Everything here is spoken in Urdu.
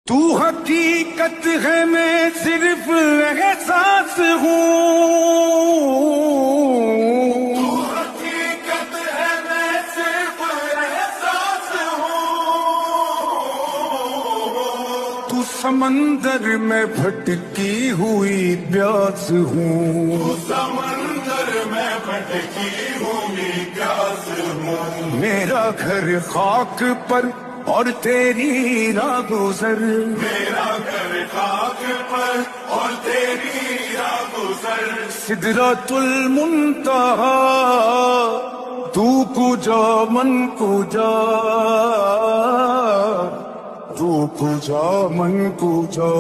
تو حقیقت ہے میں صرف احساس ہوں، تو حقیقت ہے میں صرف احساس ہوں، تو سمندر میں بھٹکی ہوئی پیاس ہوں، تو سمندر میں بھٹکی ہوئی پیاس ہوں، میرا گھر خاک پر اور تیری راہ گزر، میرا گھر خاک پر اور تیری راہ گزر، سدرۃ المنتہا تو کجا من کجا، تو کجا من کجا